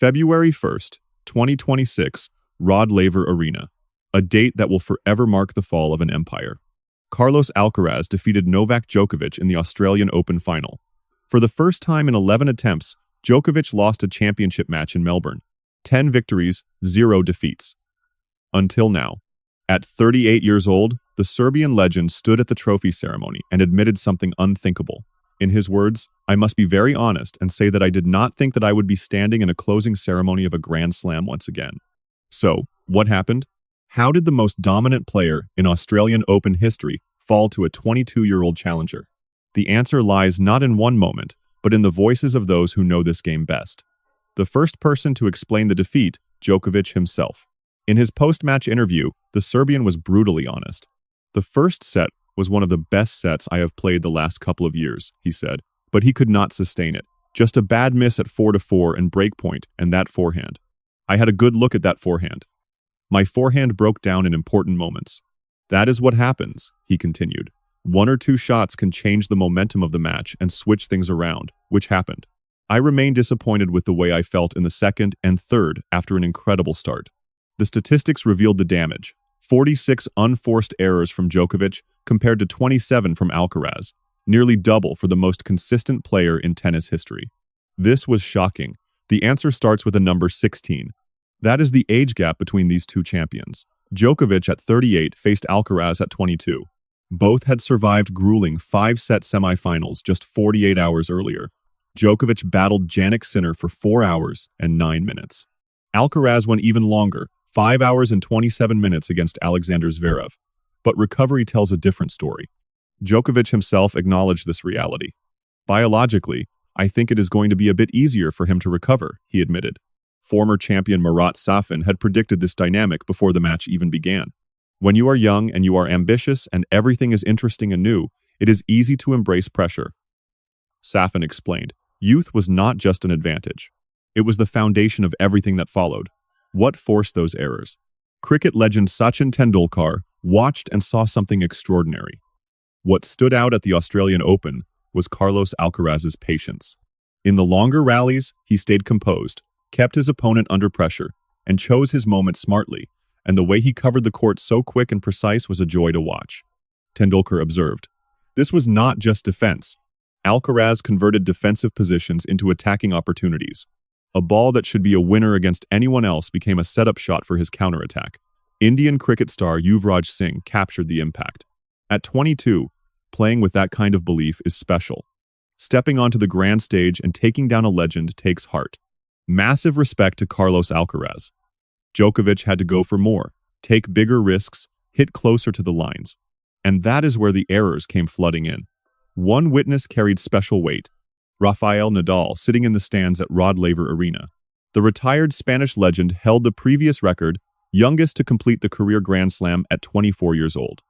February 1st, 2026, Rod Laver Arena, a date that will forever mark the fall of an empire. Carlos Alcaraz defeated Novak Djokovic in the Australian Open final. For the first time in 11 attempts, Djokovic lost a championship match in Melbourne. 10 victories, 0 defeats. Until now. At 38 years old, the Serbian legend stood at the trophy ceremony and admitted something unthinkable. In his words, "I must be very honest and say that I did not think that I would be standing in a closing ceremony of a Grand Slam once again." So, what happened? How did the most dominant player in Australian Open history fall to a 22-year-old challenger? The answer lies not in one moment, but in the voices of those who know this game best. The first person to explain the defeat, Djokovic himself. In his post-match interview, the Serbian was brutally honest. "The first set was one of the best sets I have played the last couple of years," he said, but he could not sustain it. Just a bad miss at 4-4 and breakpoint and that forehand. I had a good look at that forehand. My forehand broke down in important moments. That is what happens, he continued. One or two shots can change the momentum of the match and switch things around, which happened. I remain disappointed with the way I felt in the second and third after an incredible start. The statistics revealed the damage. 46 unforced errors from Djokovic compared to 27 from Alcaraz, nearly double for the most consistent player in tennis history. This was shocking. The answer starts with a number 16. That is the age gap between these two champions. Djokovic at 38 faced Alcaraz at 22. Both had survived grueling 5-set semifinals just 48 hours earlier. Djokovic battled Jannik Sinner for 4 hours and 9 minutes. Alcaraz went even longer, 5 hours and 27 minutes against Alexander Zverev. But recovery tells a different story. Djokovic himself acknowledged this reality. "Biologically, I think it is going to be a bit easier for him to recover," he admitted. Former champion Marat Safin had predicted this dynamic before the match even began. When you are young and you are ambitious and everything is interesting and new, it is easy to embrace pressure. Safin explained, youth was not just an advantage. It was the foundation of everything that followed. What forced those errors? Cricket legend Sachin Tendulkar watched and saw something extraordinary. What stood out at the Australian Open was Carlos Alcaraz's patience. In the longer rallies, he stayed composed, kept his opponent under pressure, and chose his moment smartly, and the way he covered the court so quick and precise was a joy to watch. Tendulkar observed. This was not just defense. Alcaraz converted defensive positions into attacking opportunities. A ball that should be a winner against anyone else became a setup shot for his counterattack. Indian cricket star Yuvraj Singh captured the impact. At 22, playing with that kind of belief is special. Stepping onto the grand stage and taking down a legend takes heart. Massive respect to Carlos Alcaraz. Djokovic had to go for more, take bigger risks, hit closer to the lines. And that is where the errors came flooding in. One witness carried special weight. Rafael Nadal sitting in the stands at Rod Laver Arena. The retired Spanish legend held the previous record, youngest to complete the career Grand Slam at 24 years old.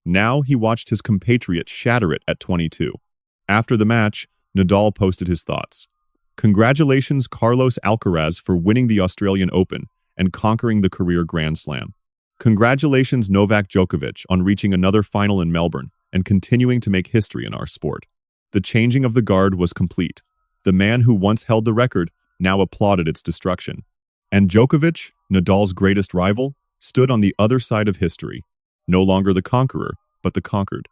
Now he watched his compatriot shatter it at 22. After the match, Nadal posted his thoughts. Congratulations Carlos Alcaraz for winning the Australian Open and conquering the career Grand Slam. Congratulations Novak Djokovic on reaching another final in Melbourne and continuing to make history in our sport. The changing of the guard was complete. The man who once held the record now applauded its destruction. And Djokovic, Nadal's greatest rival, stood on the other side of history, no longer the conqueror, but the conquered.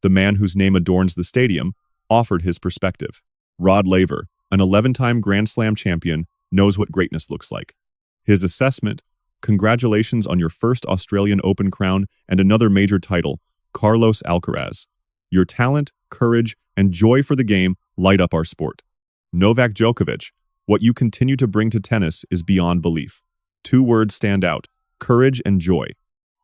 The man whose name adorns the stadium offered his perspective. Rod Laver, an 11-time Grand Slam champion, knows what greatness looks like. His assessment, congratulations on your first Australian Open crown and another major title, Carlos Alcaraz. Your talent, courage, and joy for the game light up our sport. Novak Djokovic, what you continue to bring to tennis is beyond belief. 2 words stand out, courage and joy.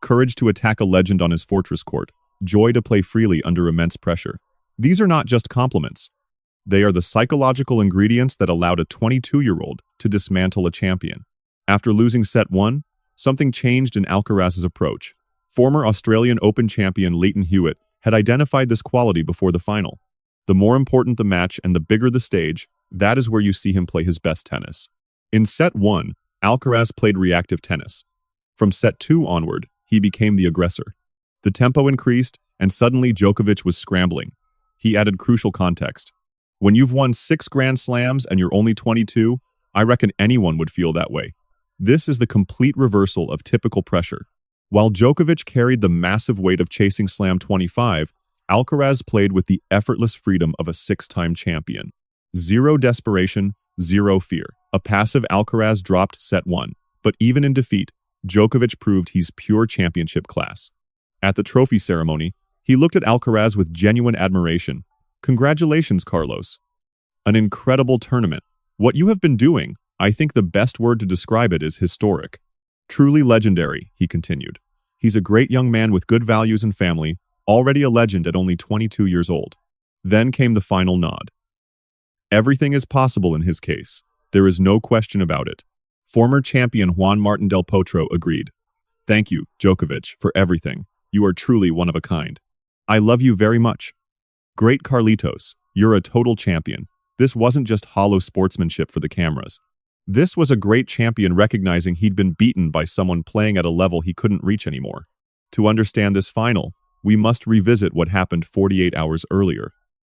Courage to attack a legend on his fortress court, joy to play freely under immense pressure. These are not just compliments. They are the psychological ingredients that allowed a 22-year-old to dismantle a champion. After losing set 1, something changed in Alcaraz's approach. Former Australian Open champion Leighton Hewitt had identified this quality before the final. The more important the match and the bigger the stage, that is where you see him play his best tennis. In set 1, Alcaraz played reactive tennis. From set 2 onward, he became the aggressor. The tempo increased, and suddenly Djokovic was scrambling. He added crucial context. When you've won 6 Grand Slams and you're only 22, I reckon anyone would feel that way. This is the complete reversal of typical pressure. While Djokovic carried the massive weight of chasing Slam 25, Alcaraz played with the effortless freedom of a six-time champion. Zero desperation, zero fear. A passive Alcaraz dropped set 1. But even in defeat, Djokovic proved he's pure championship class. At the trophy ceremony, he looked at Alcaraz with genuine admiration. Congratulations, Carlos. An incredible tournament. What you have been doing, I think the best word to describe it is historic. Truly legendary, he continued. He's a great young man with good values and family, already a legend at only 22 years old. Then came the final nod. Everything is possible in his case. There is no question about it. Former champion Juan Martín del Potro agreed. Thank you, Djokovic, for everything. You are truly one of a kind. I love you very much. Great Carlitos, you're a total champion. This wasn't just hollow sportsmanship for the cameras. This was a great champion recognizing he'd been beaten by someone playing at a level he couldn't reach anymore. To understand this final, we must revisit what happened 48 hours earlier.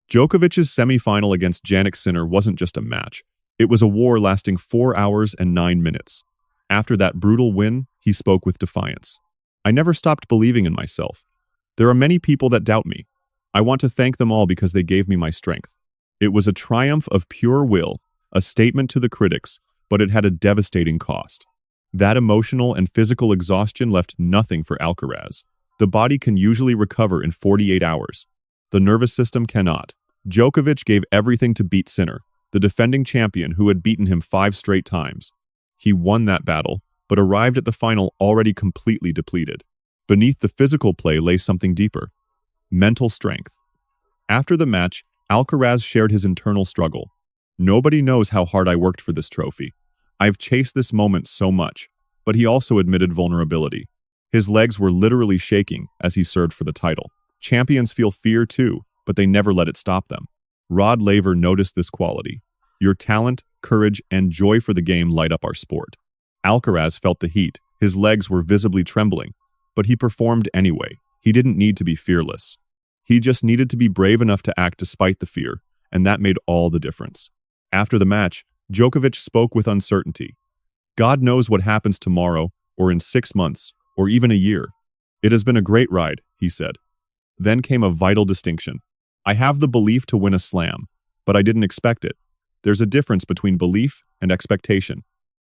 Djokovic's semi-final against Jannik Sinner wasn't just a match. It was a war lasting 4 hours and 9 minutes. After that brutal win, he spoke with defiance. I never stopped believing in myself. There are many people that doubt me. I want to thank them all because they gave me my strength. It was a triumph of pure will, a statement to the critics, but it had a devastating cost. That emotional and physical exhaustion left nothing for Alcaraz. The body can usually recover in 48 hours. The nervous system cannot. Djokovic gave everything to beat Sinner, the defending champion who had beaten him 5 straight times. He won that battle, but arrived at the final already completely depleted. Beneath the physical play lay something deeper. Mental strength. After the match, Alcaraz shared his internal struggle. Nobody knows how hard I worked for this trophy. I've chased this moment so much, but he also admitted vulnerability. His legs were literally shaking as he served for the title. Champions feel fear too, but they never let it stop them. Rod Laver noticed this quality. Your talent, courage, and joy for the game light up our sport. Alcaraz felt the heat. His legs were visibly trembling, but he performed anyway. He didn't need to be fearless. He just needed to be brave enough to act despite the fear, and that made all the difference. After the match, Djokovic spoke with uncertainty. God knows what happens tomorrow, or in 6 months, or even a year. It has been a great ride, he said. Then came a vital distinction. I have the belief to win a slam, but I didn't expect it. There's a difference between belief and expectation.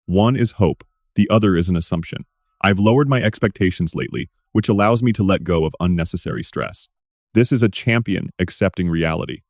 One is hope, the other is an assumption. I've lowered my expectations lately, which allows me to let go of unnecessary stress. This is a champion accepting reality.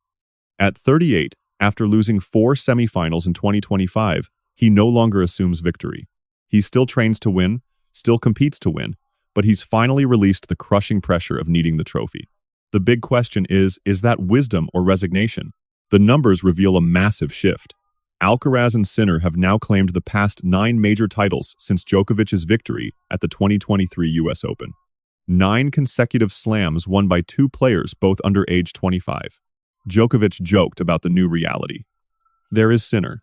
At 38, after losing 4 semifinals in 2025, he no longer assumes victory. He still trains to win, still competes to win, but he's finally released the crushing pressure of needing the trophy. The big question is that wisdom or resignation? The numbers reveal a massive shift. Alcaraz and Sinner have now claimed the past 9 major titles since Djokovic's victory at the 2023 US Open. 9 consecutive slams won by 2 players both under age 25. Djokovic joked about the new reality. There is Sinner.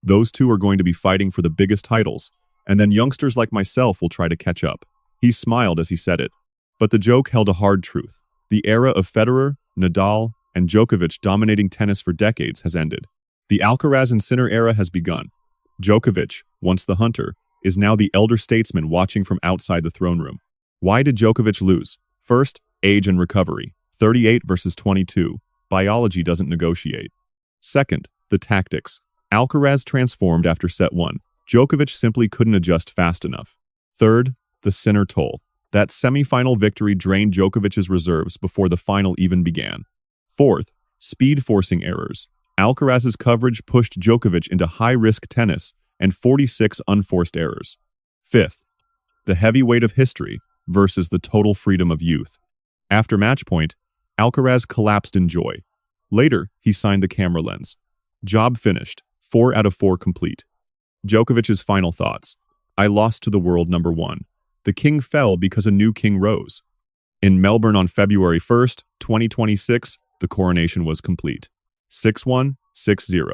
Those two are going to be fighting for the biggest titles, and then youngsters like myself will try to catch up. He smiled as he said it. But the joke held a hard truth. The era of Federer, Nadal, and Djokovic dominating tennis for decades has ended. The Alcaraz and Sinner era has begun. Djokovic, once the hunter, is now the elder statesman watching from outside the throne room. Why did Djokovic lose? First, age and recovery. 38 versus 22. Biology doesn't negotiate. Second, the tactics. Alcaraz transformed after set 1. Djokovic simply couldn't adjust fast enough. Third, the Sinner toll. That semi-final victory drained Djokovic's reserves before the final even began. Fourth, speed-forcing errors. Alcaraz's coverage pushed Djokovic into high-risk tennis and 46 unforced errors. Fifth, the heavy weight of history versus the total freedom of youth. After match point, Alcaraz collapsed in joy. Later, he signed the camera lens. Job finished. 4 out of 4 complete. Djokovic's final thoughts. I lost to the world number 1. The king fell because a new king rose. In Melbourne on February 1st, 2026, the coronation was complete. 6-1, 6-0.